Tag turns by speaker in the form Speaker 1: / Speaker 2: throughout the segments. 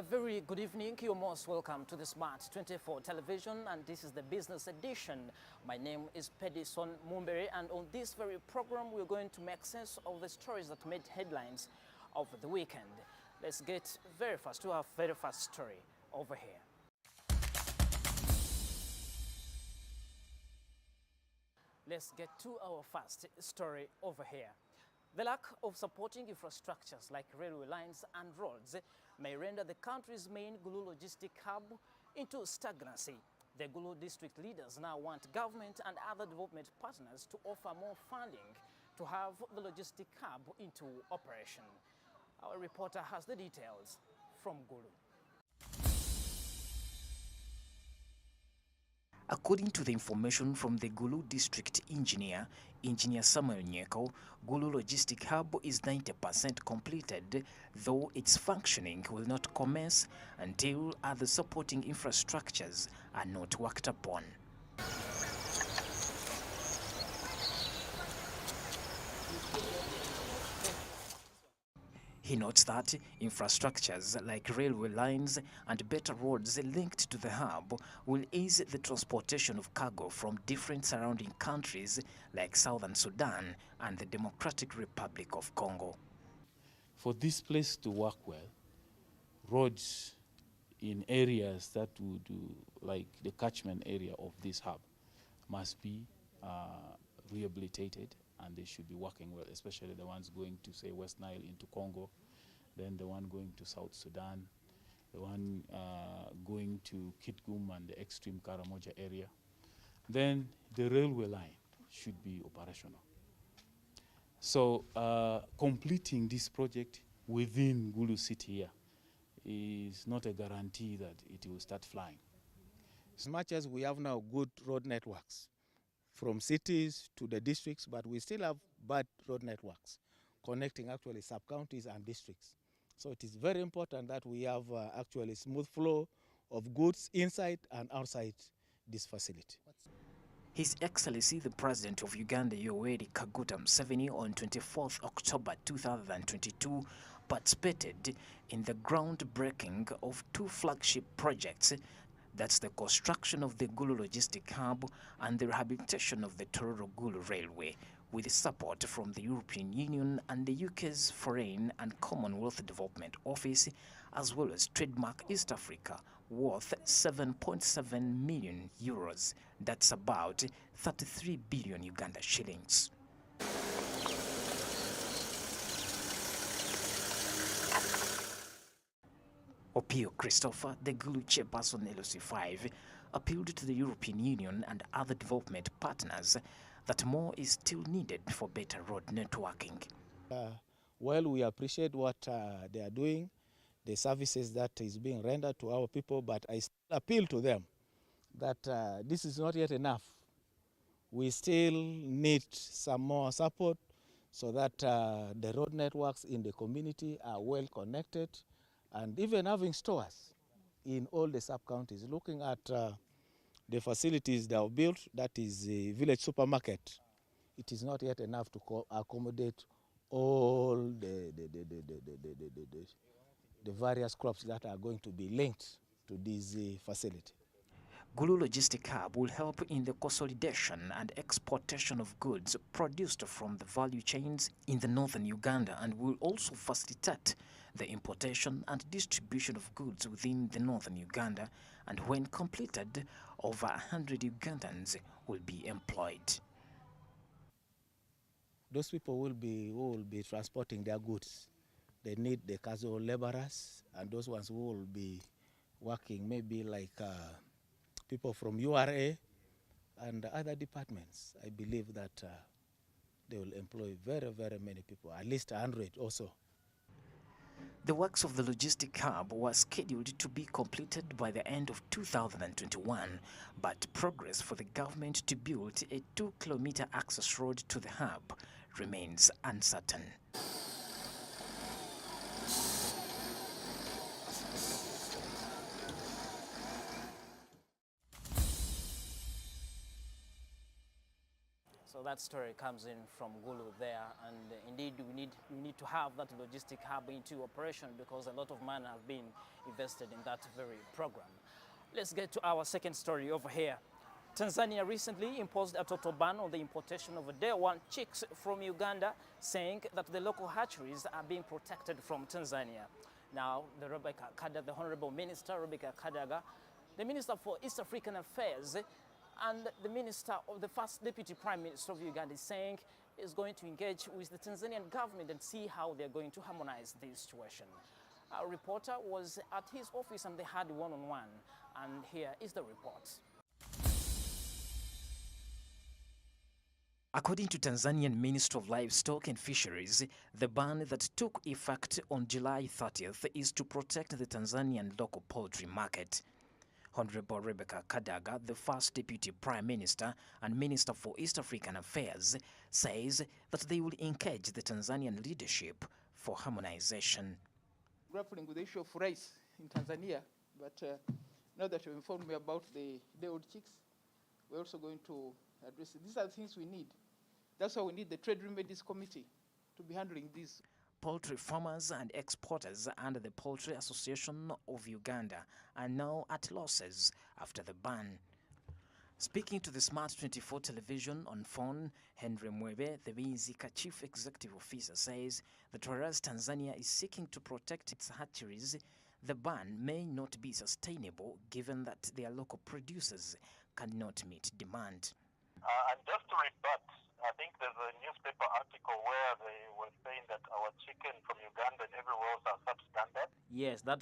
Speaker 1: A very good evening. You're most welcome to the Smart 24 television, and this is the business edition. My name is Pedison Mumbere, and on this very program, we're going to make sense of the stories that made headlines over the weekend. Let's get very fast to our very first story over here. Let's get to our first story over here. The lack of supporting infrastructures like railway lines and roads may render the country's main Gulu logistic hub into stagnancy. The Gulu district leaders now want government and other development partners to offer more funding to have the logistic hub into operation. Our reporter has the details from Gulu. According to the information from the Gulu district engineer, Engineer Samuel Nyeko, Gulu Logistic Hub is 90% completed, though its functioning will not commence until other supporting infrastructures are not worked upon. He notes that infrastructures like railway lines and better roads linked to the hub will ease the transportation of cargo from different surrounding countries like Southern Sudan and the Democratic Republic of Congo.
Speaker 2: For this place to work well, roads in areas that would like the catchment area of this hub must be rehabilitated, and they should be working well, especially the ones going to, say, West Nile into Congo, then the one going to South Sudan, the one going to Kitgum and the extreme Karamoja area. Then the railway line should be operational. So completing this project within Gulu City here is not a guarantee that it will start flying.
Speaker 3: As much as we have now good road networks, from cities to the districts, but we still have bad road networks connecting actually sub-counties and districts. So it is very important that we have actually smooth flow of goods inside and outside this facility.
Speaker 1: His Excellency the President of Uganda, Yoweri Kaguta Museveni, on 24th October 2022 participated in the groundbreaking of two flagship projects. That's the construction of the Gulu Logistic Hub and the rehabilitation of the Tororo-Gulu Railway, with support from the European Union and the UK's Foreign and Commonwealth Development Office, as well as Trademark East Africa, worth 7.7 million euros. That's about 33 billion Uganda shillings. Opio Christopher, the Gulu chairperson LOC5, appealed to the European Union and other development partners that more is still needed for better road networking.
Speaker 3: Well, we appreciate what they are doing, the services that is being rendered to our people, but I still appeal to them that this is not yet enough. We still need some more support so that the road networks in the community are well connected, and even having stores in all the sub-counties. Looking at the facilities that are built, that is a village supermarket, it is not yet enough to accommodate all the various crops that are going to be linked to this facility.
Speaker 1: Gulu Logistic Hub will help in the consolidation and exportation of goods produced from the value chains in the northern Uganda, and will also facilitate the importation and distribution of goods within the northern Uganda, and when completed, over 100 Ugandans will be employed.
Speaker 3: Those people will be transporting their goods. They need the casual laborers, and those ones who will be working maybe like people from URA and other departments. I believe that they will employ very, very many people, at least 100 also.
Speaker 1: The works of the logistic hub were scheduled to be completed by the end of 2021, but progress for the government to build a 2-kilometer access road to the hub remains uncertain. So
Speaker 4: that story comes in from Gulu there, and indeed we need to have that logistic hub into operation because a lot of money have been invested in that very program. Let's get to our second story over here. Tanzania recently imposed a total ban on the importation of day one chicks from Uganda, saying that the local hatcheries are being protected from Tanzania. Now, the Honorable Minister Rebecca Kadaga, the Minister for East African Affairs, and the Minister of the First Deputy Prime Minister of Uganda is saying is going to engage with the Tanzanian government and see how they're going to harmonize this situation. Our reporter was at his office and they had one-on-one, and here is the report.
Speaker 1: According to Tanzanian Minister of Livestock and Fisheries, the ban that took effect on July 30th is to protect the Tanzanian local poultry market. Honorable Rebecca Kadaga, the First Deputy Prime Minister and Minister for East African Affairs, says that they will engage the Tanzanian leadership for harmonization.
Speaker 5: Grappling with the issue of rice in Tanzania, but now that you informed me about the day-old chicks, we're also going to address it. These are the things we need. That's why we need the Trade Remedies Committee to be handling these.
Speaker 1: Poultry farmers and exporters under the Poultry Association of Uganda are now at losses after the ban. Speaking to the Smart 24 television on phone, Henry Mwebe, the Winzika Chief Executive Officer, says that whereas Tanzania is seeking to protect its hatcheries, the ban may not be sustainable given that their local producers cannot meet demand.
Speaker 6: And just to rebut, I think there's a newspaper article where they were saying that our chicken from Uganda and everywhere else are substandard.
Speaker 4: Yes, that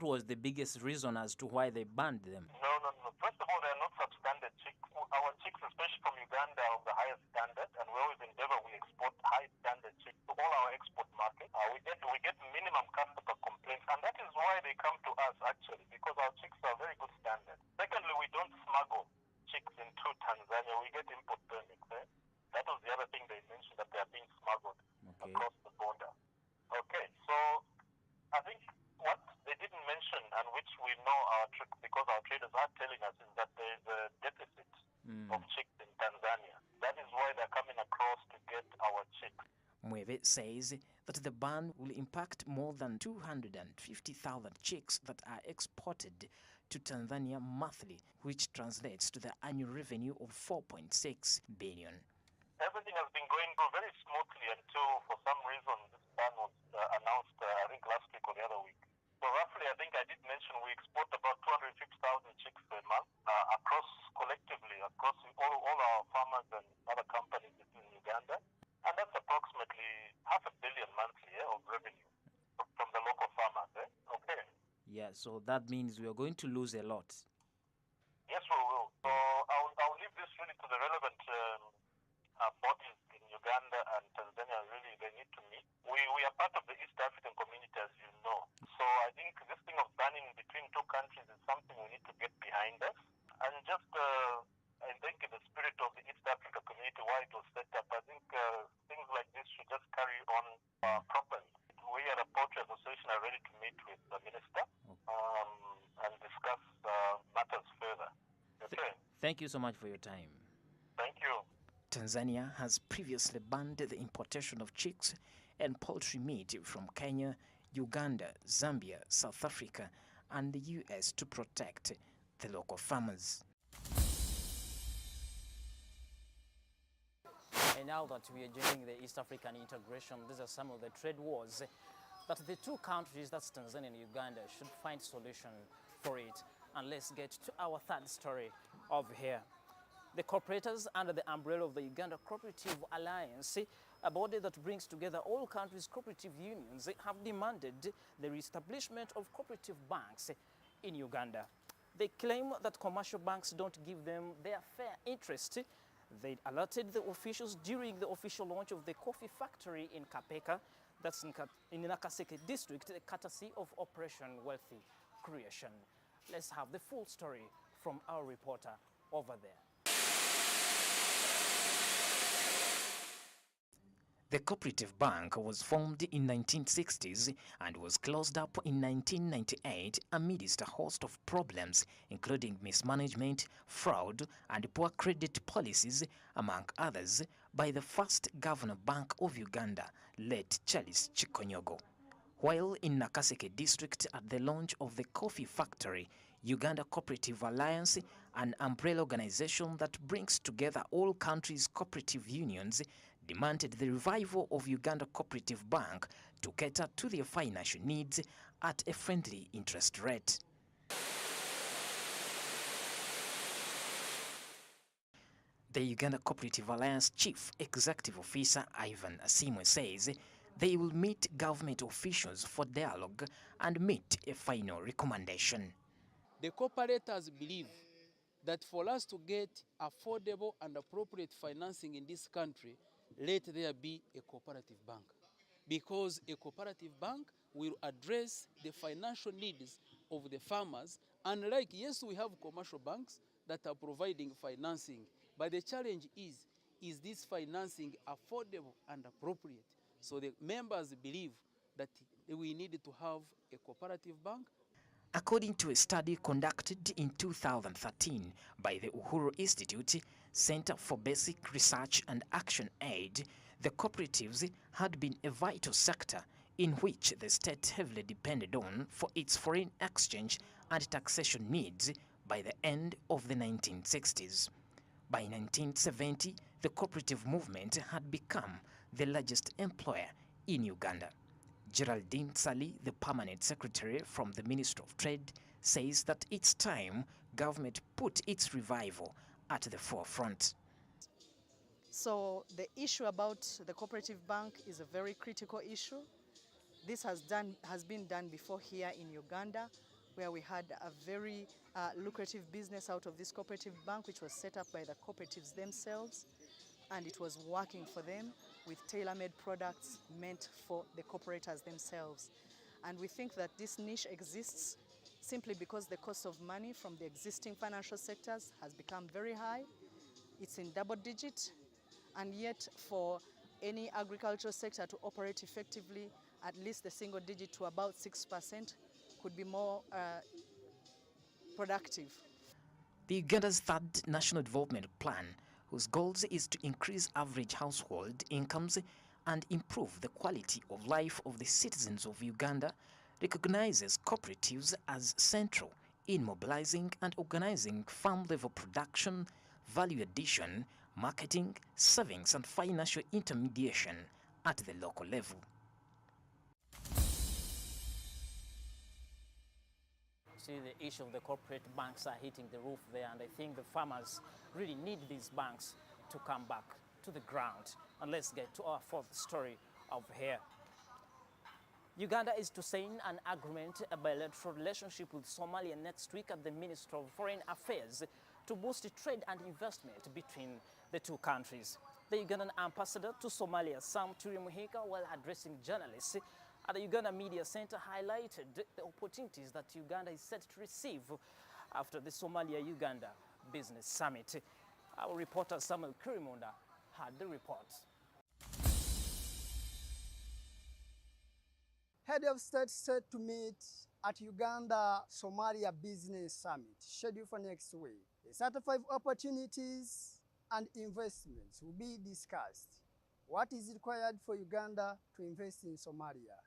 Speaker 4: was the biggest reason as to why they banned them.
Speaker 6: No. First of all, they're not substandard chicks. Our chicks, especially from Uganda, are of the highest standard, and we always endeavor we export high standard chicks to all our export markets. We get minimum customer complaints, and that is why they come to us actually, because our chicks are very good standard. Secondly, we don't smuggle chicks into Tanzania. We get import permits. That was the other thing they mentioned, that they are being smuggled across the border. Okay, so I think what they didn't mention, and which we know because our traders are telling us, is that there is a deficit of chicks in Tanzania. That is why they're coming across to get our chicks.
Speaker 1: Mwebe says that the ban will impact more than 250,000 chicks that are exported to Tanzania monthly, which translates to the annual revenue of 4.6 billion.
Speaker 6: Everything has been going very smoothly until, for some reason, this ban was announced, I think, last week or the other week. So roughly, I think I did mention we export about 250,000 chicks per month collectively across all our farmers and other companies in Uganda. And that's approximately $500 million monthly of revenue from the local farmers. Okay.
Speaker 4: Yeah, so that means we are going to lose a lot.
Speaker 6: Yes, we will. So I'll leave this really to the relevant bodies in Uganda and Tanzania. Really, they need to meet. We are part of the East African community, as you know. So I think this thing of banning between two countries is something we need to get behind us. And just, I think in the spirit of the East Africa community, why it was set up, I think things like this should just carry on properly. We at the Poultry Association are ready to meet with the minister and discuss matters further. Okay.
Speaker 4: Thank you so much for your time.
Speaker 6: Thank you.
Speaker 1: Tanzania has previously banned the importation of chicks and poultry meat from Kenya, Uganda, Zambia, South Africa, and the US to protect the local farmers.
Speaker 4: And now that we are joining the East African integration, these are some of the trade wars that the two countries, that's Tanzania and Uganda, should find solution for it. And let's get to our third story over here. The cooperators under the umbrella of the Uganda Cooperative Alliance, a body that brings together all countries' cooperative unions, have demanded the reestablishment of cooperative banks in Uganda. They claim that commercial banks don't give them their fair interest. They alerted the officials during the official launch of the coffee factory in Kapeka, that's in Nakaseke district, courtesy of Operation Wealthy Creation. Let's have the full story from our reporter over there.
Speaker 1: The Cooperative Bank was formed in 1960s and was closed up in 1998 amidst a host of problems including mismanagement, fraud and poor credit policies, among others, by the first Governor Bank of Uganda, late Charles Chikonyogo. While in Nakaseke district at the launch of the coffee factory, Uganda Cooperative Alliance, an umbrella organization that brings together all countries' cooperative unions, demanded the revival of Uganda Cooperative Bank to cater to their financial needs at a friendly interest rate. The Uganda Cooperative Alliance Chief Executive Officer Ivan Asimwe says they will meet government officials for dialogue and meet a final recommendation.
Speaker 7: The cooperators believe that for us to get affordable and appropriate financing in this country, let there be a cooperative bank. Because a cooperative bank will address the financial needs of the farmers. Unlike, yes, we have commercial banks that are providing financing, but the challenge is this financing affordable and appropriate? So the members believe that we need to have a cooperative bank.
Speaker 1: According to a study conducted in 2013 by the Uhuru Institute Center for Basic Research and Action Aid, the cooperatives had been a vital sector in which the state heavily depended on for its foreign exchange and taxation needs by the end of the 1960s. By 1970, the cooperative movement had become the largest employer in Uganda. Geraldine Sali, the permanent secretary from the Ministry of Trade, says that it's time government put its revival at the forefront.
Speaker 8: So the issue about the cooperative bank is a very critical issue. This has been done before here in Uganda, where we had a very lucrative business out of this cooperative bank, which was set up by the cooperatives themselves, and it was working for them with tailor-made products meant for the cooperators themselves. And we think that this niche exists simply because the cost of money from the existing financial sectors has become very high. It's in double digit, and yet for any agricultural sector to operate effectively, at least the single digit to about 6% could be more productive.
Speaker 1: The Uganda's third National Development Plan, whose goals is to increase average household incomes and improve the quality of life of the citizens of Uganda, recognizes cooperatives as central in mobilizing and organizing farm-level production, value addition, marketing, savings and financial intermediation at the local level.
Speaker 4: See, the issue of the corporate banks are hitting the roof there, and I think the farmers really need these banks to come back to the ground. And let's get to our fourth story of here. Uganda is to sign an agreement, a bilateral relationship with Somalia next week at the Ministry of Foreign Affairs to boost trade and investment between the two countries. The Ugandan ambassador to Somalia, Sam Turi-Muhika, while addressing journalists at the Uganda Media Center, highlighted the opportunities that Uganda is set to receive after the Somalia-Uganda Business Summit. Our reporter Samuel Kirimunda had the report.
Speaker 9: Head of State set to meet at Uganda-Somalia Business Summit, scheduled for next week. The 35 opportunities and investments will be discussed. What is required for Uganda to invest in Somalia?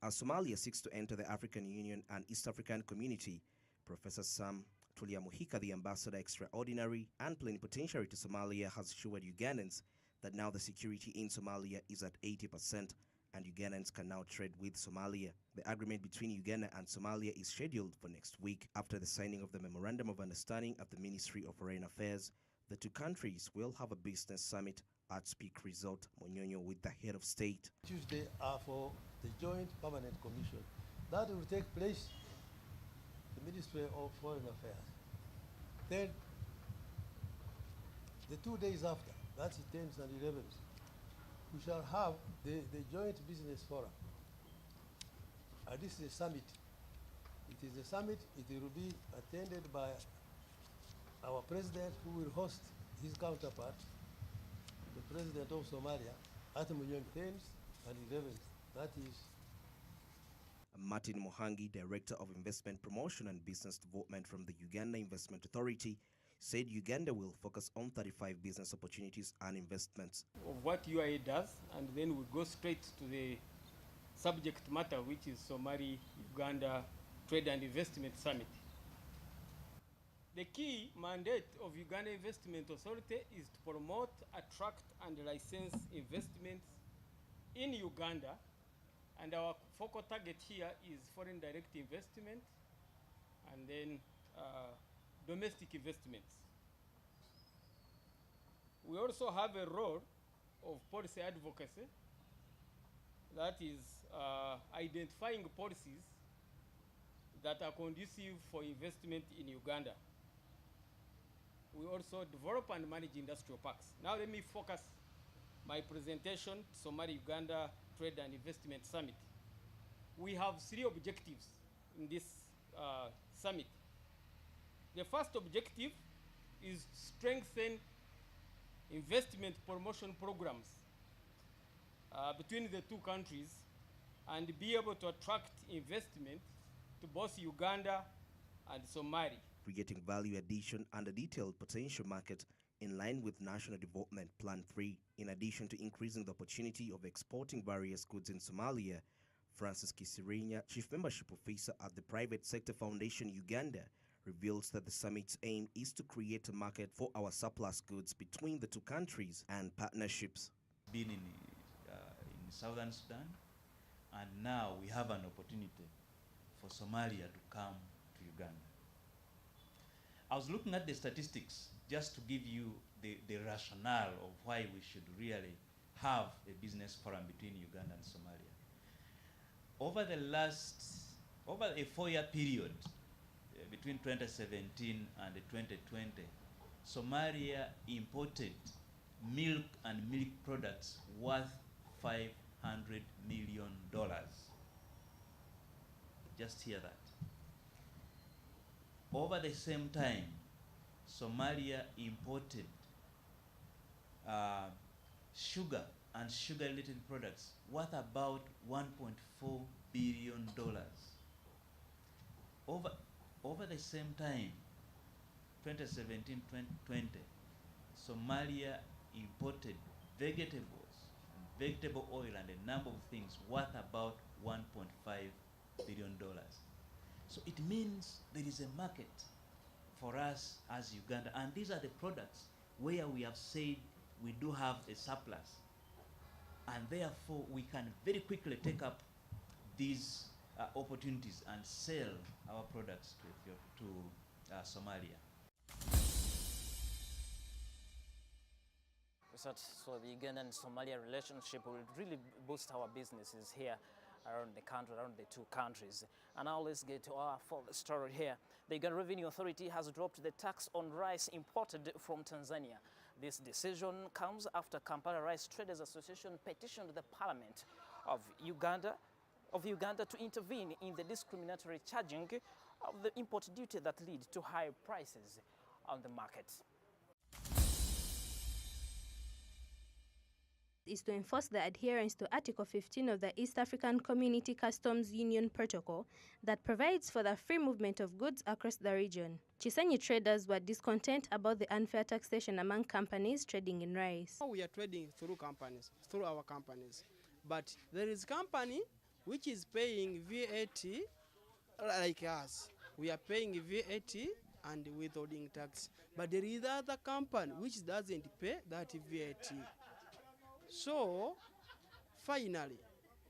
Speaker 10: As Somalia seeks to enter the African Union and East African Community, Professor Sam Turi-Muhika, the ambassador extraordinary and plenipotentiary to Somalia, has assured Ugandans that now the security in Somalia is at 80% and Ugandans can now trade with Somalia. The agreement between Uganda and Somalia is scheduled for next week. After the signing of the Memorandum of Understanding at the Ministry of Foreign Affairs, the two countries will have a business summit at Speak Resort, Monyonyo, with the head of state.
Speaker 11: Tuesday are for the Joint Permanent Commission. That will take place in the Ministry of Foreign Affairs. Then, the 2 days after, that's the 10th and 11th, we shall have the Joint Business Forum. This is a summit. It is a summit. It will be attended by our president, who will host his counterpart, the president of Somalia, at Munyon 10th and 11th. That is
Speaker 10: Martin Mohangi, Director of Investment Promotion and Business Development from the Uganda Investment Authority, said Uganda will focus on 35 business opportunities and investments.
Speaker 12: Of what UAE does, and then we go straight to the subject matter, which is Somali-Uganda Trade and Investment Summit. The key mandate of Uganda Investment Authority is to promote, attract, and license investments in Uganda, and our focal target here is foreign direct investment and then domestic investments. We also have a role of policy advocacy, that is identifying policies that are conducive for investment in Uganda. We also develop and manage industrial parks. Now let me focus my presentation, Somali-Uganda Trade and Investment Summit. We have 3 objectives in this summit. The first objective is strengthen investment promotion programs between the 2 countries and be able to attract investment to both Uganda and Somalia.
Speaker 10: Creating value addition and a detailed potential market in line with National Development Plan 3, in addition to increasing the opportunity of exporting various goods in Somalia. Francis Kisirinya, Chief Membership Officer at the Private Sector Foundation Uganda, reveals that the summit's aim is to create a market for our surplus goods between the 2 countries and partnerships.
Speaker 13: Been in southern Sudan, and now we have an opportunity for Somalia to come to Uganda. I was looking at the statistics just to give you the rationale of why we should really have a business forum between Uganda and Somalia. Over a 4-year period, between 2017 and 2020, Somalia imported milk and milk products worth $500 million. Just hear that. Over the same time, Somalia imported sugar and sugar-related products worth about $1.4 billion. Over the same time, 2017-2020, Somalia imported vegetables, vegetable oil, and a number of things worth about $1.5 billion. So it means there is a market for us as Uganda, and these are the products where we have said we do have a surplus, and therefore we can very quickly take up these opportunities and sell our products to Somalia.
Speaker 4: So the Uganda and Somalia relationship will really boost our businesses here around the country, around the 2 countries. And now let's get to our full story here. The Uganda Revenue Authority has dropped the tax on rice imported from Tanzania. This decision comes after Kampala Rice Traders Association petitioned the Parliament of Uganda to intervene in the discriminatory charging of the import duty that lead to high prices on the market.
Speaker 14: Is to enforce the adherence to Article 15 of the East African Community Customs Union Protocol that provides for the free movement of goods across the region. Chisenyi traders were discontent about the unfair taxation among companies trading in rice.
Speaker 7: We are trading through our companies, but there is company which is paying VAT like us. We are paying VAT and withholding tax, but there is other company which doesn't pay that VAT. So finally,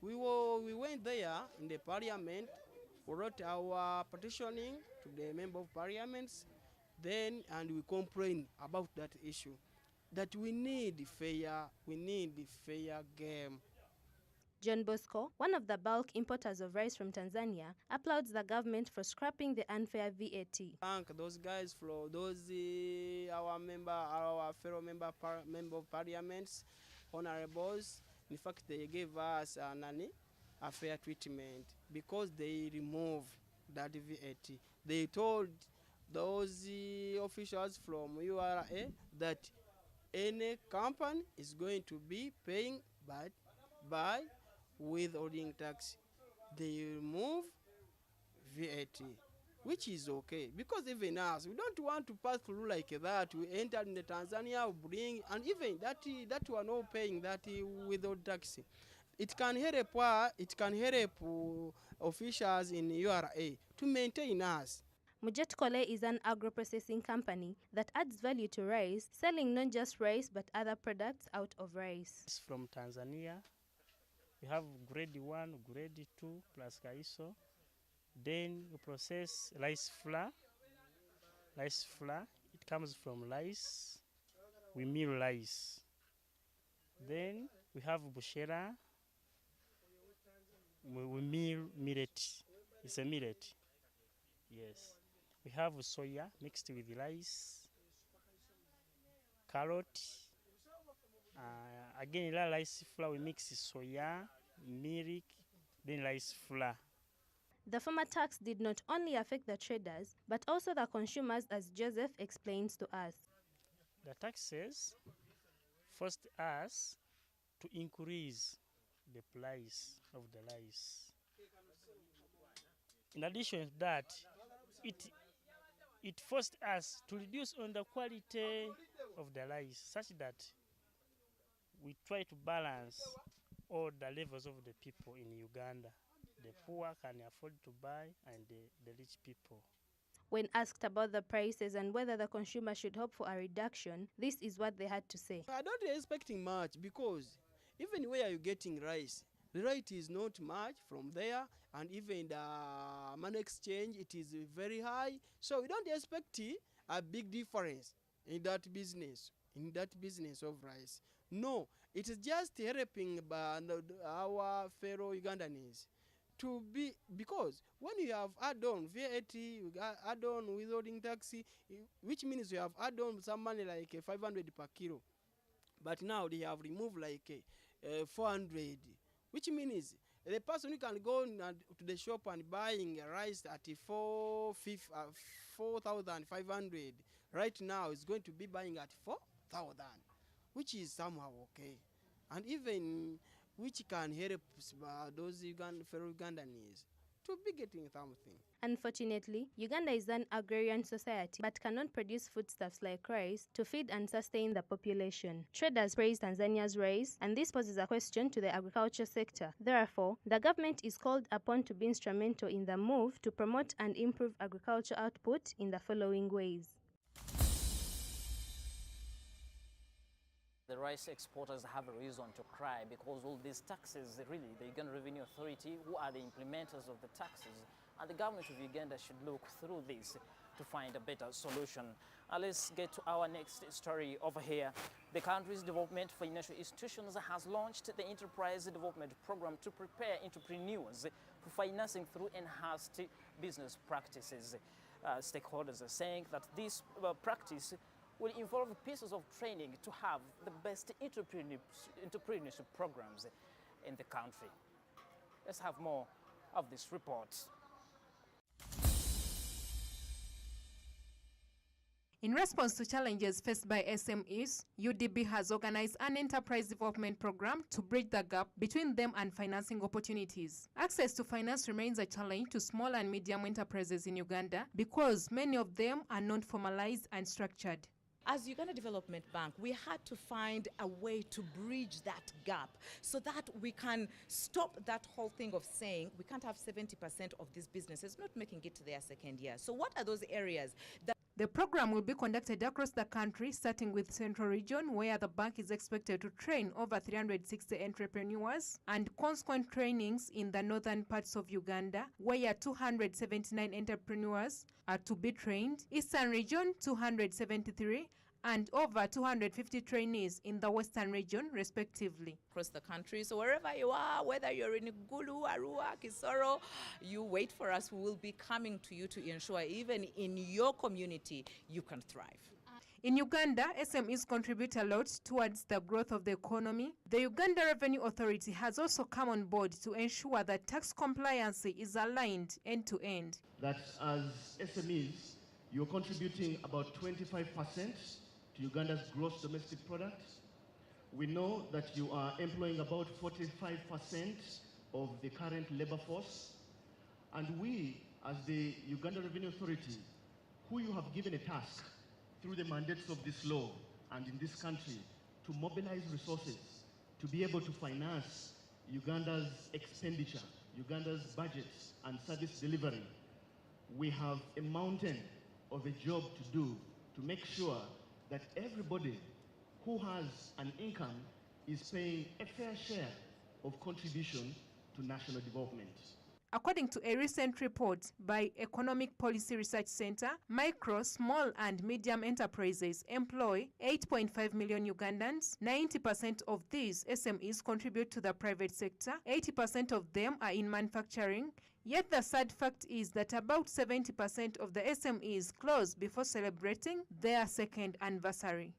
Speaker 7: we went there in the parliament, we wrote our petitioning to the member of parliaments, and we complained about that issue, that we need fair game.
Speaker 14: John Bosco, one of the bulk importers of rice from Tanzania, applauds the government for scrapping the unfair VAT.
Speaker 7: Thank those guys for those our fellow member of parliaments, honorables. In fact, they gave us a fair treatment because they removed that VAT. They told those officials from URA that any company is going to be paying
Speaker 12: but by withholding tax. They remove VAT, which is okay, because even us, we don't want to pass through like that. We enter in the Tanzania, bring, and even that we are not paying that without tax. It can help officials in URA to maintain us.
Speaker 14: Mujet Kole is an agro-processing company that adds value to rice, selling not just rice but other products out of rice.
Speaker 15: It's from Tanzania. We have grade 1, grade 2, plus kaiso. Then we process rice flour. Rice flour, it comes from rice. We mill rice. Then we have bushera. We mill millet. It's a millet. Yes. We have soya mixed with rice, carrot. Again, rice flour, we mix soya, milk, then rice flour.
Speaker 14: The former tax did not only affect the traders, but also the consumers, as Joseph explains to us.
Speaker 15: The taxes forced us to increase the price of the rice. In addition to that, it forced us to reduce on the quality of the rice, such that we try to balance all the levels of the people in Uganda. The poor can afford to buy, and the rich people.
Speaker 14: When asked about the prices and whether the consumer should hope for a reduction, this is what they had to say.
Speaker 12: I don't expecting much, because even where you're getting rice, the rate is not much from there, and even the money exchange, it is very high. So we don't expect a big difference in that business of rice. No, it is just helping our fellow Ugandans to be, because when you have add-on VAT, you add-on withholding tax, which means you have add-on some money like 500 per kilo. But now they have removed like 400, which means the person who can go to the shop and buying rice at 4,500 right now is going to be buying at 4,000, which is somehow okay, and even which can help those fellow Ugandans to be getting something.
Speaker 14: Unfortunately, Uganda is an agrarian society but cannot produce foodstuffs like rice to feed and sustain the population. Traders praise Tanzania's rice, and this poses a question to the agriculture sector. Therefore, the government is called upon to be instrumental in the move to promote and improve agriculture output in the following ways.
Speaker 4: The rice exporters have a reason to cry, because all these taxes, really, the Uganda Revenue Authority, who are the implementers of the taxes, and the government of Uganda should look through this to find a better solution. Let's get to our next story over here. The country's development financial institutions has launched the Enterprise Development Program to prepare entrepreneurs for financing through enhanced business practices. Stakeholders are saying that this practice will involve pieces of training to have the best entrepreneurship programs in the country. Let's have more of this report.
Speaker 16: In response to challenges faced by SMEs, UDB has organized an enterprise development program to bridge the gap between them and financing opportunities. Access to finance remains a challenge to small and medium enterprises in Uganda because many of them are not formalized and structured.
Speaker 17: As Uganda Development Bank, we had to find a way to bridge that gap so that we can stop that whole thing of saying we can't have 70% of these businesses not making it to their second year. So what are those areas that
Speaker 16: the program will be conducted across the country, starting with Central Region, where the bank is expected to train over 360 entrepreneurs, and consequent trainings in the northern parts of Uganda, where 279 entrepreneurs are to be trained, Eastern Region 273, and over 250 trainees in the Western Region, respectively.
Speaker 17: Across the country, so wherever you are, whether you're in Gulu, Arua, Kisoro, you wait for us. We will be coming to you to ensure even in your community you can thrive.
Speaker 16: In Uganda, SMEs contribute a lot towards the growth of the economy. The Uganda Revenue Authority has also come on board to ensure that tax compliance is aligned end to end.
Speaker 18: That as SMEs, you're contributing about 25% to Uganda's gross domestic product, We know that you are employing about 45% of the current labor force, and we, as the Uganda Revenue Authority, who you have given a task through the mandates of this law and in this country to mobilize resources to be able to finance Uganda's expenditure, Uganda's budget and service delivery, we have a mountain of a job to do to make sure that everybody who has an income is paying a fair share of contribution to national development.
Speaker 16: According to a recent report by Economic Policy Research Center, micro, small and medium enterprises employ 8.5 million Ugandans. 90% of these SMEs contribute to the private sector. 80% of them are in manufacturing. Yet the sad fact is that about 70% of the SMEs close before celebrating their second anniversary.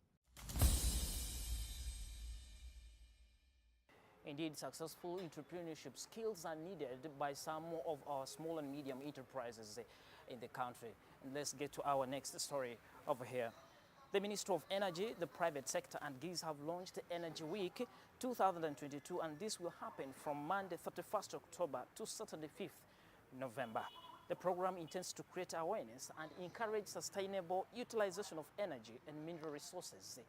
Speaker 4: Indeed, successful entrepreneurship skills are needed by some of our small and medium enterprises in the country. And let's get to our next story over here. The Ministry of Energy, the private sector and GIZ have launched Energy Week 2022, and this will happen from Monday 31st October to Saturday 5th November. The program intends to create awareness and encourage sustainable utilization of energy and mineral resources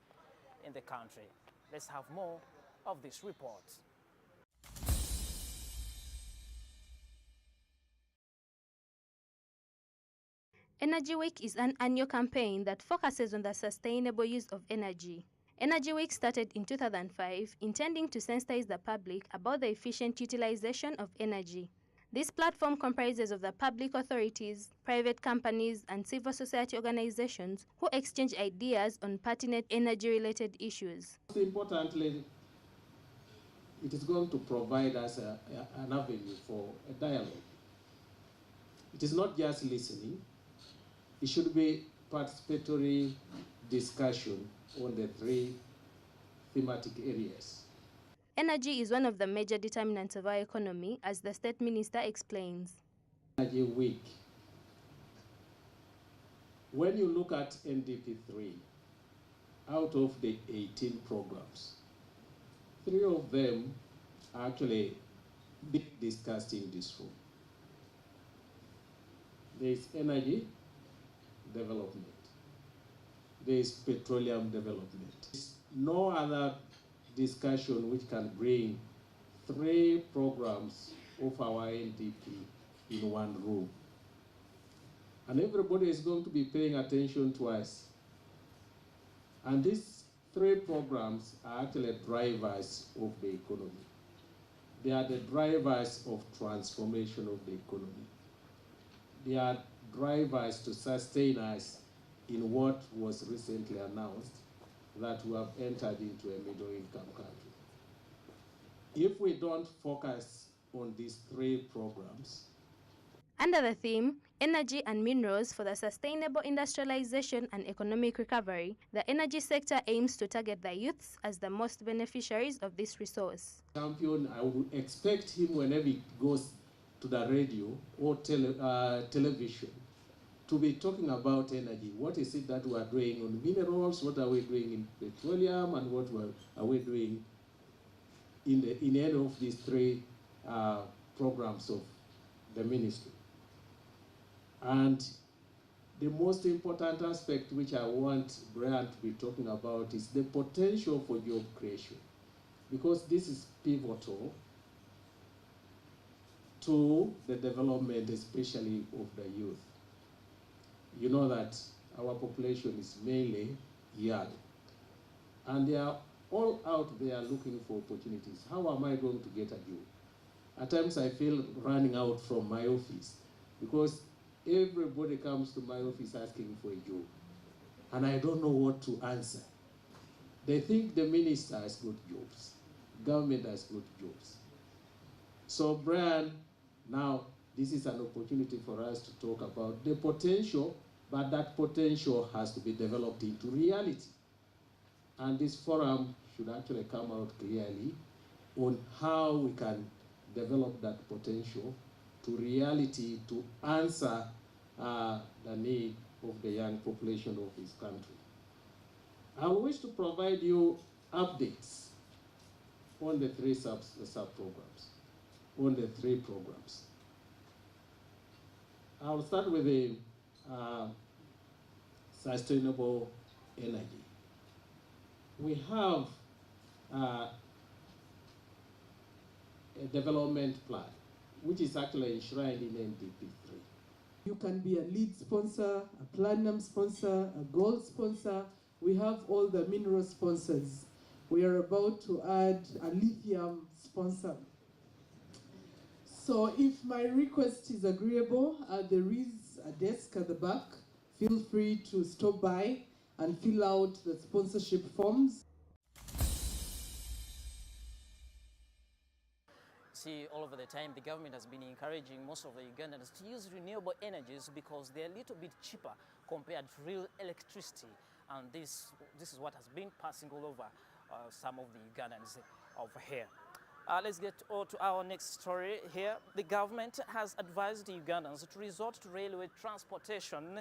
Speaker 4: in the country. Let's have more of this report.
Speaker 14: Energy Week is an annual campaign that focuses on the sustainable use of energy. Energy Week started in 2005, intending to sensitize the public about the efficient utilization of energy. This platform comprises of the public authorities, private companies, and civil society organizations who exchange ideas on pertinent energy-related issues.
Speaker 19: Most importantly, it is going to provide us an avenue for a dialogue. It is not just listening. It should be participatory discussion on the three thematic areas.
Speaker 14: Energy is one of the major determinants of our economy, as the State Minister explains.
Speaker 19: Energy Week. When you look at NDP3, out of the 18 programs, 3 of them are actually being discussed in this room. There is energy development. There is petroleum development. There's no other discussion which can bring 3 programs of our NDP in one room. And everybody is going to be paying attention to us. And these 3 programs are actually drivers of the economy. They are the drivers of transformation of the economy. They are drivers to sustain us in what was recently announced, that we have entered into a middle-income country. If we don't focus on these 3 programs,
Speaker 14: under the theme, Energy and Minerals for the Sustainable Industrialization and Economic Recovery, the energy sector aims to target the youths as the most beneficiaries of this resource.
Speaker 19: Champion, I would expect him whenever he goes to the radio or television to be talking about energy. What is it that we are doing on minerals? What are we doing in petroleum? And what are we doing in any of these 3 programs of the ministry? And the most important aspect which I want Brian to be talking about is the potential for job creation, because this is pivotal to the development, especially of the youth. You know that our population is mainly young, and they are all out there looking for opportunities. How am I going to get a job? At times I feel running out from my office because everybody comes to my office asking for a job, and I don't know what to answer. They think the minister has good jobs, government has good jobs. So Brian, now this is an opportunity for us to talk about the potential, but that potential has to be developed into reality. And this forum should actually come out clearly on how we can develop that potential to reality to answer the need of the young population of this country. I wish to provide you updates on the three sub-programs, on the three programs. I'll start with the sustainable energy. We have a development plan, which is actually enshrined in NDP 3.
Speaker 20: You can be a lead sponsor, a platinum sponsor, a gold sponsor. We have all the mineral sponsors. We are about to add a lithium sponsor. So if my request is agreeable, there is a desk at the back. Feel free to stop by and fill out the sponsorship forms.
Speaker 4: See, all over the time, the government has been encouraging most of the Ugandans to use renewable energies because they're a little bit cheaper compared to real electricity. And this is what has been passing all over some of the Ugandans over here. Let's get to our next story here. The government has advised the Ugandans to resort to railway transportation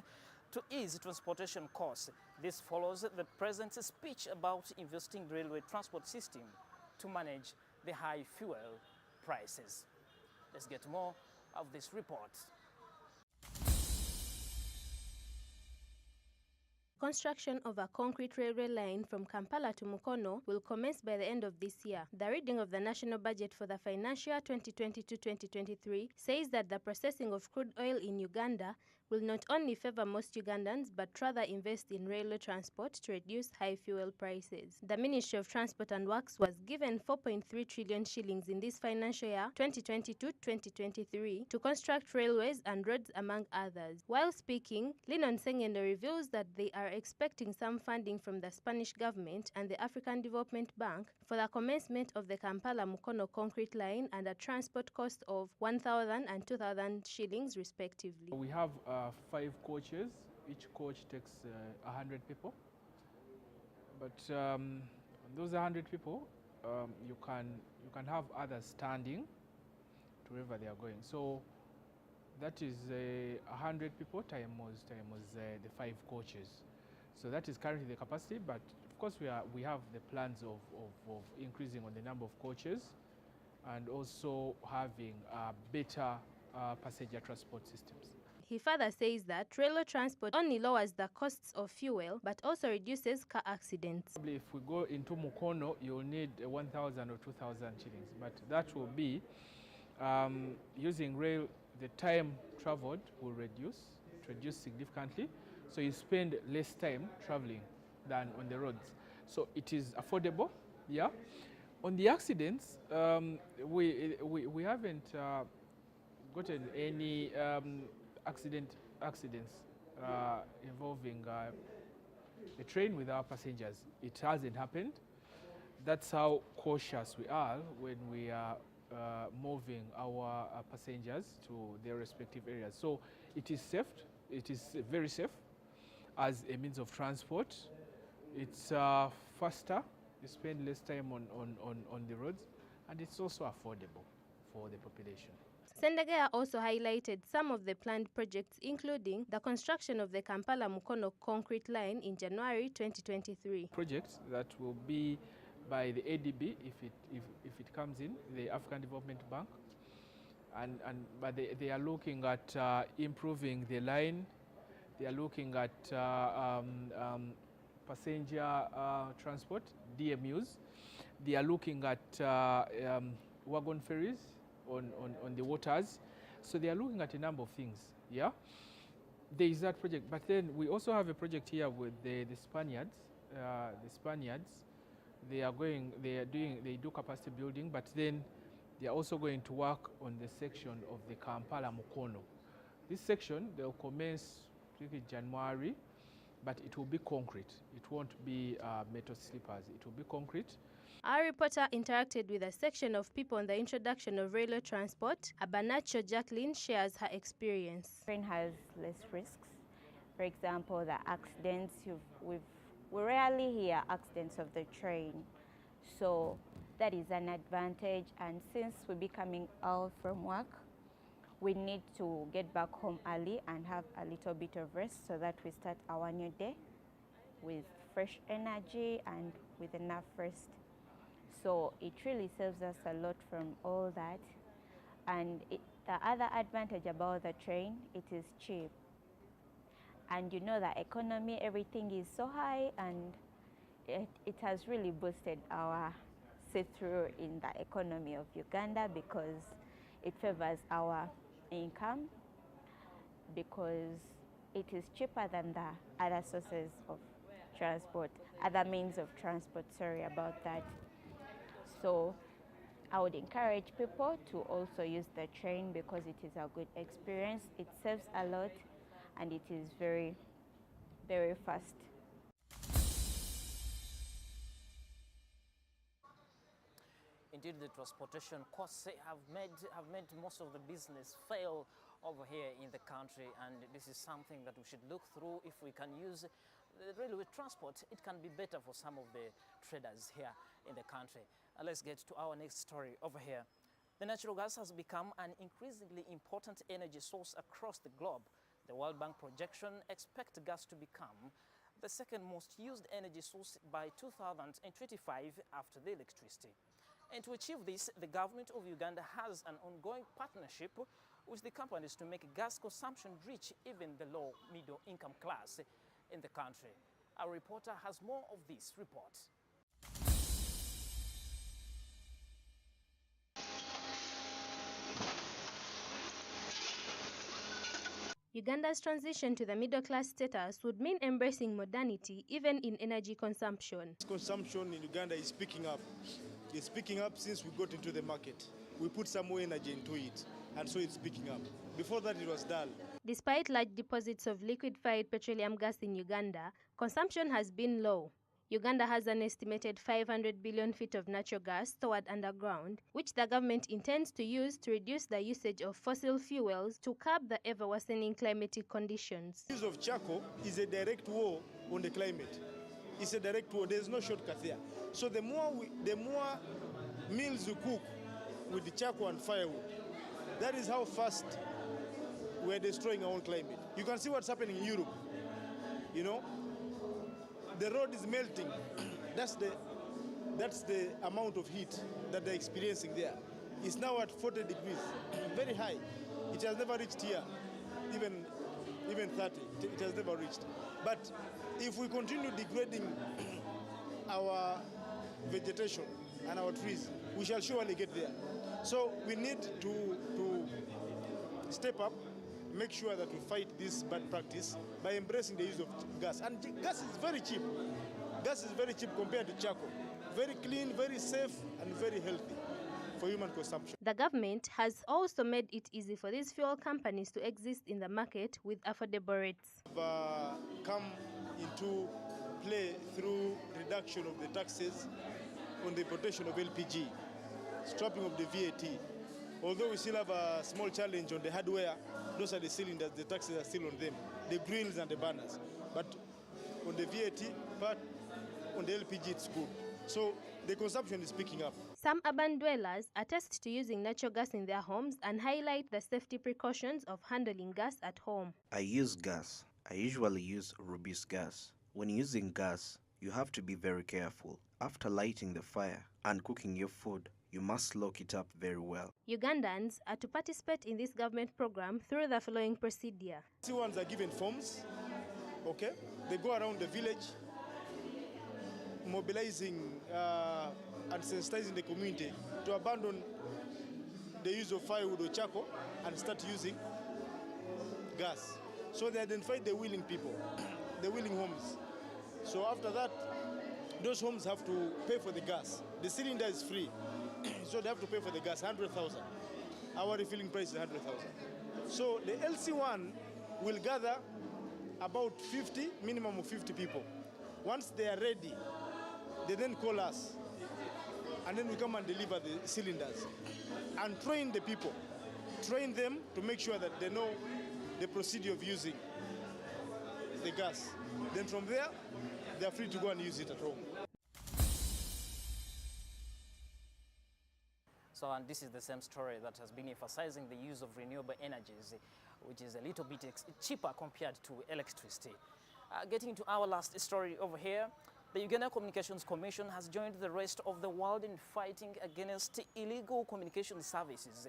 Speaker 4: to ease transportation costs. This follows the president's speech about investing in the railway transport system to manage the high fuel prices. Let's get more of this report.
Speaker 14: Construction of a concrete railway line from Kampala to Mukono will commence by the end of this year. The reading of the national budget for the financial year 2022-2023 says that the processing of crude oil in Uganda will not only favor most Ugandans but rather invest in railway transport to reduce high fuel prices. The Ministry of Transport and Works was given 4.3 trillion shillings in this financial year 2022-2023 to construct railways and roads among others. While speaking, Linon Sengendo reveals that they are expecting some funding from the Spanish government and the African Development Bank for the commencement of the Kampala-Mukono concrete line and a transport cost of 1,000 and 2,000 shillings respectively.
Speaker 21: We have 5 coaches. Each coach takes 100 people. But those 100 people, you can have others standing to wherever they are going. So that is 100 people times the 5 coaches. So that is currently the capacity, but of course we have the plans of increasing on the number of coaches and also having better passenger transport systems.
Speaker 14: He further says that railway transport only lowers the costs of fuel but also reduces car accidents.
Speaker 21: Probably if we go into Mukono, you'll need 1,000 or 2,000 shillings, but that will be using rail. The time traveled will reduce significantly, so you spend less time traveling than on the roads. So it is affordable, yeah. On the accidents, we haven't gotten any accidents involving the train with our passengers. It hasn't happened. That's how cautious we are when we are moving our passengers to their respective areas. So it is safe. It is very safe as a means of transport. It's faster. You spend less time on the roads, and it's also affordable for the population.
Speaker 14: Sendagaya also highlighted some of the planned projects, including the construction of the Kampala-Mukono concrete line in January 2023.
Speaker 21: Projects that will be by the ADB if it comes in, the African Development Bank, but they are looking at improving the line. They are looking at passenger transport, DMUs. They are looking at wagon ferries on the waters. So they are looking at a number of things, yeah? There is that project, but then we also have a project here with the Spaniards. The Spaniards, they do capacity building, but then they are also going to work on the section of the Kampala-Mukono. This section, they'll commence in January, but it will be concrete. It won't be metal sleepers. It will be concrete.
Speaker 14: Our reporter interacted with a section of people on the introduction of railway transport. Abanacho Jacqueline shares her experience.
Speaker 22: Train has less risks. For example, the accidents, we rarely hear accidents of the train. So that is an advantage. And since we'll be coming out from work, we need to get back home early and have a little bit of rest so that we start our new day with fresh energy and with enough rest. So it really saves us a lot from all that. And the other advantage about the train, it is cheap. And you know the economy, everything is so high, and it has really boosted our see-through in the economy of Uganda because it favors our income, because it is cheaper than the other sources of transport, other means of transport, sorry about that. So I would encourage people to also use the train because it is a good experience. It saves a lot and it is very, very fast.
Speaker 4: Indeed, the transportation costs have made most of the business fail over here in the country, and this is something that we should look through. If we can use the railway transport, it can be better for some of the traders here in the country. Let's get to our next story over here. The natural gas has become an increasingly important energy source across the globe. The World Bank projection expects gas to become the second most used energy source by 2025 after the electricity. And to achieve this, the government of Uganda has an ongoing partnership with the companies to make gas consumption reach even the low middle income class in the country. Our reporter has more of this report.
Speaker 14: Uganda's transition to the middle-class status would mean embracing modernity even in energy consumption.
Speaker 2: Consumption in Uganda is picking up. It's picking up since we got into the market. We put some more energy into it, and so it's picking up. Before that, it was dull.
Speaker 14: Despite large deposits of liquefied petroleum gas in Uganda, consumption has been low. Uganda has an estimated 500 billion feet of natural gas stored underground, which the government intends to use to reduce the usage of fossil fuels to curb the ever-worsening climatic conditions.
Speaker 2: The use of charcoal is a direct war on the climate. It's a direct war. There's no shortcut there. So the more meals we cook with the charcoal and firewood, that is how fast we're destroying our own climate. You can see what's happening in Europe. You know, the road is melting. That's the amount of heat that they're experiencing there. It's now at 40 degrees, very high. It has never reached here, even 30. It has never reached. But if we continue degrading our vegetation and our trees, we shall surely get there. So we need to step up, make sure that we fight this bad practice by embracing the use of gas. And gas is very cheap. Gas is very cheap compared to charcoal. Very clean, very safe, and very healthy for human consumption.
Speaker 14: The government has also made it easy for these fuel companies to exist in the market with affordable rates.
Speaker 2: Come into play through reduction of the taxes on the importation of LPG, scrapping of the VAT. Although we still have a small challenge on the hardware, those are the cylinders, the taxes are still on them, the grills and the burners. But on the VAT part, on the LPG, it's good. So the consumption is picking up.
Speaker 14: Some urban dwellers attest to using natural gas in their homes and highlight the safety precautions of handling gas at home.
Speaker 10: I use gas. I usually use robust gas. When using gas, you have to be very careful. After lighting the fire and cooking your food, you must lock it up very well.
Speaker 14: Ugandans are to participate in this government program through the following procedure.
Speaker 2: Ones are given forms, okay? They go around the village, mobilizing and sensitizing the community to abandon the use of firewood or charcoal and start using gas. So they identify the willing people, the willing homes. So after that, those homes have to pay for the gas. The cylinder is free, so they have to pay for the gas, 100,000. Our refilling price is 100,000. So the LC1 will gather about 50, minimum of 50 people. Once they are ready, they then call us, and then we come and deliver the cylinders and train the people. Train them to make sure that they know the procedure of using the gas. Then from there, they are free to go and use it at home.
Speaker 4: So, and this is the same story that has been emphasizing the use of renewable energies, which is a little bit cheaper compared to electricity. Getting to our last story over here, The Uganda Communications Commission has joined the rest of the world in fighting against illegal communication services.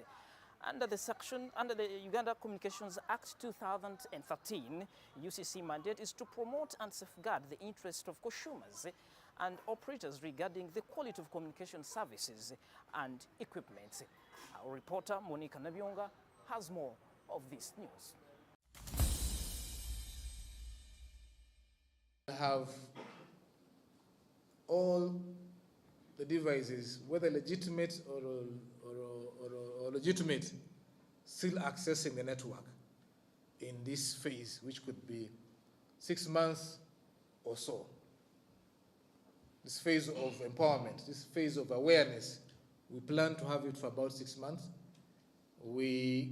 Speaker 4: Under the Uganda Communications Act 2013, UCC mandate is to promote and safeguard the interest of consumers and operators regarding the quality of communication services and equipment. Our reporter Monica Nabionga has more of this news.
Speaker 3: Have all the devices, whether legitimate or legitimate, still accessing the network in this phase, which could be 6 months or so. This phase of empowerment, this phase of awareness, we plan to have it for about 6 months. We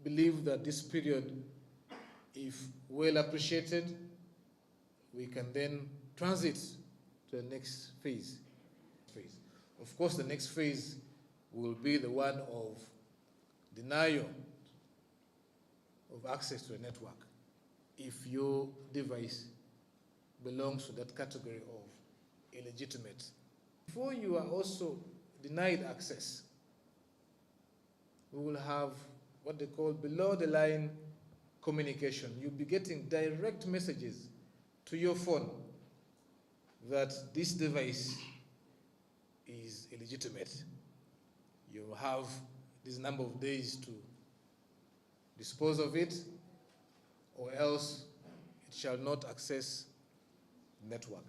Speaker 3: believe that this period, if well appreciated, we can then transit to the next phase. Of course, the next phase will be the one of denial of access to a network if your device belongs to that category of illegitimate. Before you are also denied access, we will have what they call below-the-line communication. You'll be getting direct messages to your phone that this device is illegitimate. You have this number of days to dispose of it, or else it shall not access the network.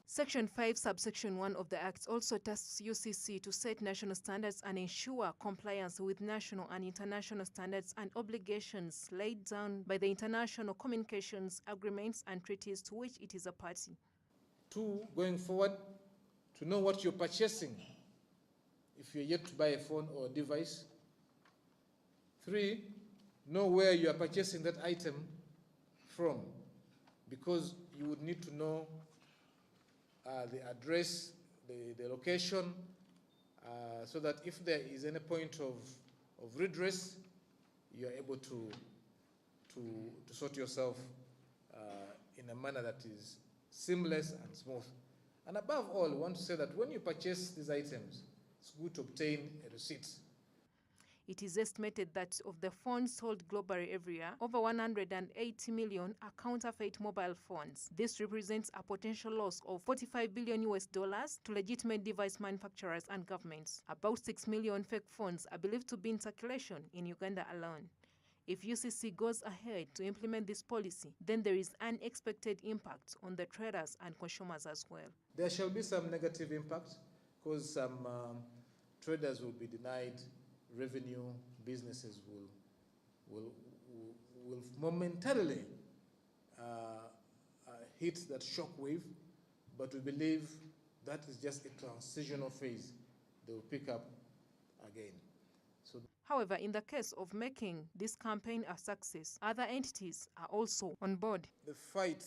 Speaker 16: Section 5, subsection 1 of the Act also tasks UCC to set national standards and ensure compliance with national and international standards and obligations laid down by the international communications agreements and treaties to which it is a party.
Speaker 3: 2, going forward, to know what you're purchasing if you're yet to buy a phone or a device. 3, know where you are purchasing that item from, because you would need to know the address, the location, so that if there is any point of redress, you are able to sort yourself in a manner that is seamless and smooth. And above all, I want to say that when you purchase these items, it's good to obtain a receipt.
Speaker 16: It is estimated that of the phones sold globally every year, over 180 million are counterfeit mobile phones. This represents a potential loss of $45 billion to legitimate device manufacturers and governments. About 6 million fake phones are believed to be in circulation in Uganda alone. If UCC goes ahead to implement this policy, then there is unexpected impact on the traders and consumers as well.
Speaker 3: There shall be some negative impact because some traders will be denied revenue, businesses will momentarily hit that shock wave, but we believe that is just a transitional phase. They will pick up again. So,
Speaker 16: however, in the case of making this campaign a success, other entities are also on board.
Speaker 3: The fight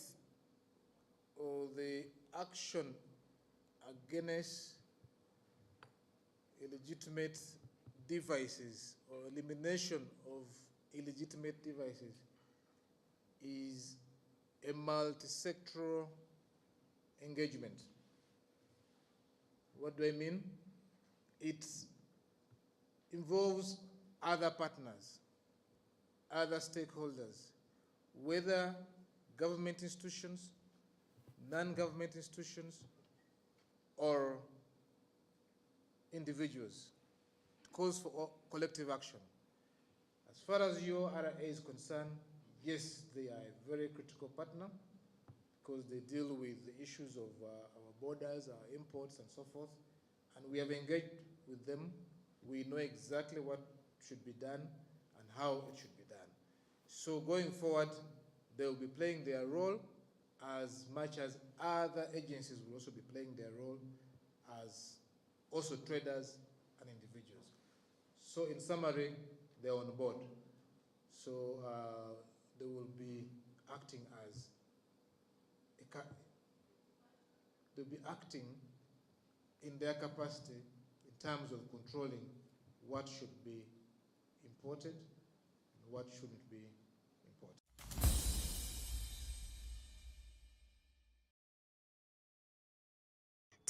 Speaker 3: or the action against illegitimate devices or elimination of illegitimate devices is a multi-sectoral engagement. What do I mean? It involves other partners, other stakeholders, whether government institutions, non-government institutions, or individuals. It calls for collective action. As far as your RA is concerned, yes, they are a very critical partner because they deal with the issues of our borders, our imports, and so forth. And we have engaged with them. We know exactly what should be done and how it should be done. So going forward, they will be playing their role as much as other agencies will also be playing their role as also traders and individuals. So in summary, they're on board. So they will be acting as they'll be acting in their capacity in terms of controlling what should be imported and what shouldn't be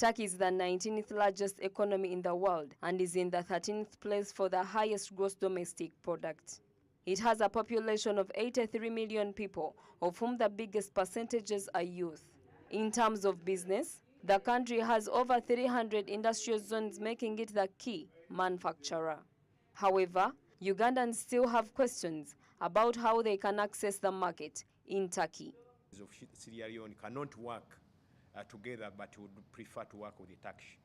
Speaker 5: Turkey is the 19th largest economy in the world and is in the 13th place for the highest gross domestic product. It has a population of 83 million people, of whom the biggest percentages are youth. In terms of business, the country has over 300 industrial zones, making it the key manufacturer. However, Ugandans still have questions about how they can access the market in Turkey.
Speaker 6: Of Sierra Leone cannot work together, but would prefer to work with the Turkish.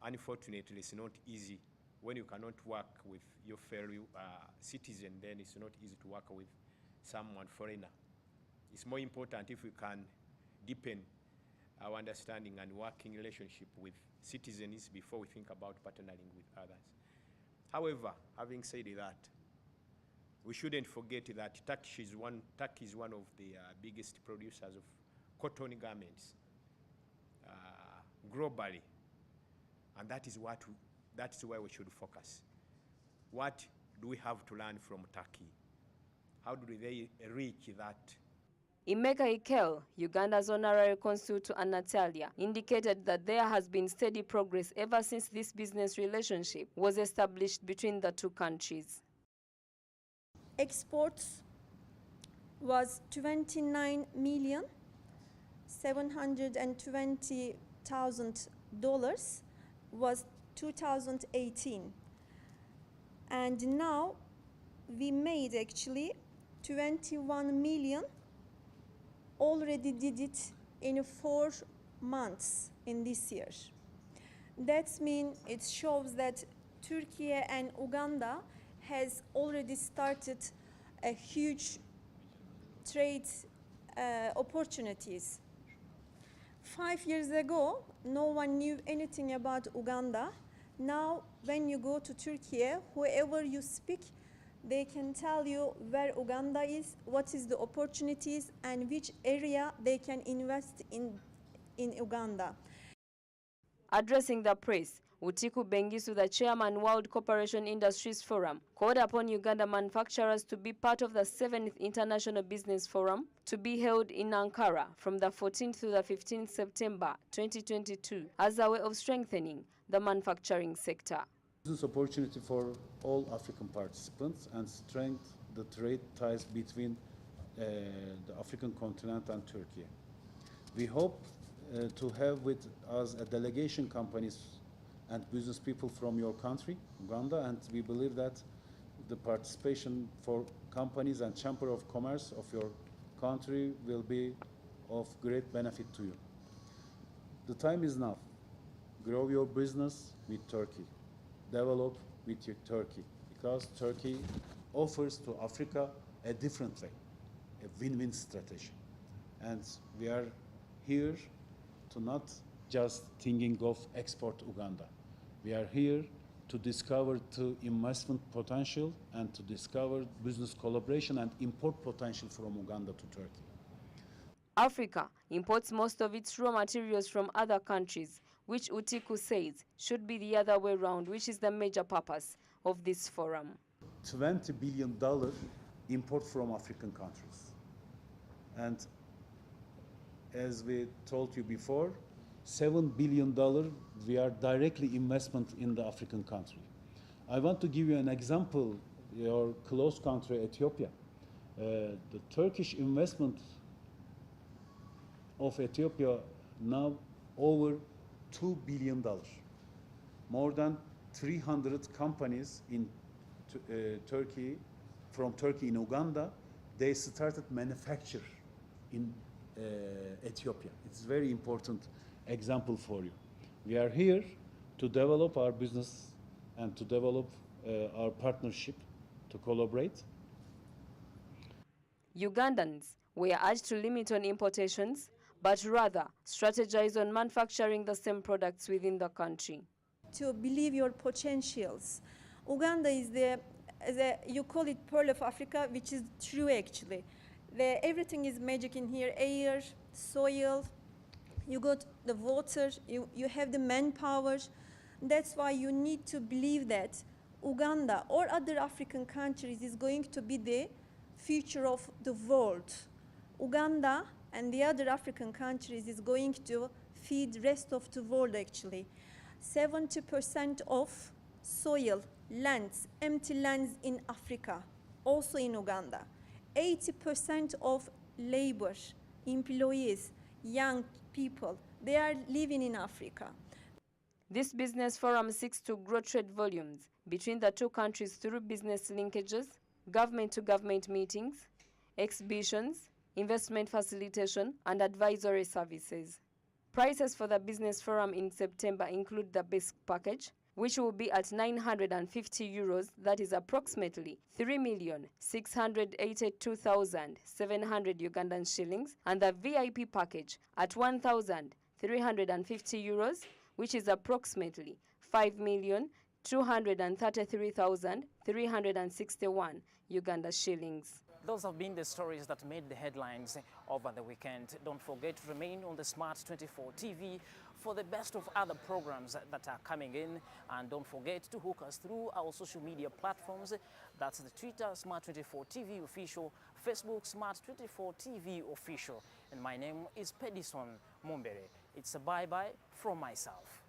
Speaker 6: Unfortunately, it's not easy. When you cannot work with your fellow citizen, then it's not easy to work with someone foreigner. It's more important if we can deepen our understanding and working relationship with citizens before we think about partnering with others. However, having said that, we shouldn't forget that Turkey is one of the biggest producers of cotton garments globally, and that's where we should focus. What do we have to learn from Turkey? How do they reach that?
Speaker 5: Emeka Ikel, Uganda's honorary consul to Anatolia, indicated that there has been steady progress ever since this business relationship was established between the two countries.
Speaker 23: Exports was $29,720,000 was 2018, and now we made actually 21 million. Already did it in 4 months in this year. That means it shows that Turkey and Uganda has already started a huge trade opportunities. 5 years ago, no one knew anything about Uganda. Now, when you go to Turkey, whoever you speak, they can tell you where Uganda is, what is the opportunities, and which area they can invest in Uganda.
Speaker 5: Addressing the press, Utiku Bengisu, the chairman World Cooperation Industries Forum, called upon Uganda manufacturers to be part of the 7th International Business Forum to be held in Ankara from the 14th to the 15th September 2022 as a way of strengthening the manufacturing sector.
Speaker 24: Business opportunity for all African participants and strengthen the trade ties between the African continent and Turkey. We hope to have with us a delegation companies and business people from your country, Uganda, and we believe that the participation for companies and Chamber of Commerce of your country will be of great benefit to you. The time is now. Grow your business with Turkey. Develop with your Turkey, because Turkey offers to Africa a different way, a win-win strategy. And we are here to not just thinking of export Uganda. We are here to discover the investment potential and to discover business collaboration and import potential from Uganda to Turkey.
Speaker 5: Africa imports most of its raw materials from other countries, which Utiku says should be the other way around, which is the major purpose of this forum.
Speaker 24: $20 billion import from African countries. And as we told you before, $7 billion we are directly investment in the African country. I want to give you an example, your close country, Ethiopia. The Turkish investment of Ethiopia now over $2 billion. More than 300 companies in Turkey, from Turkey in Uganda, they started manufacture in Ethiopia. It's a very important example for you. We are here to develop our business and to develop our partnership, to collaborate.
Speaker 5: Ugandans were urged to limit on importations, but rather strategize on manufacturing the same products within the country.
Speaker 23: To believe your potentials. Uganda is you call it Pearl of Africa, which is true actually. Everything is magic in here, air, soil, you got the water, you have the manpower. That's why you need to believe that Uganda or other African countries is going to be the future of the world. Uganda and the other African countries is going to feed rest of the world actually. 70% of soil, lands, empty lands in Africa, also in Uganda. 80% of labor, employees, young people, they are living in Africa.
Speaker 5: This business forum seeks to grow trade volumes between the two countries through business linkages, government-to-government meetings, exhibitions, investment facilitation, and advisory services. Prices for the business forum in September include the basic package, which will be at 950 euros, that is approximately 3,682,700 Ugandan shillings, and the VIP package at 1,350 euros, which is approximately 5,233,361 Uganda shillings.
Speaker 4: Those have been the stories that made the headlines over the weekend. Don't forget to remain on the Smart 24 TV for the best of other programs that are coming in. And don't forget to hook us through our social media platforms. That's the Twitter, Smart 24 TV Official, Facebook, Smart 24 TV Official. And my name is Pedison Mumbere. It's a bye-bye from myself.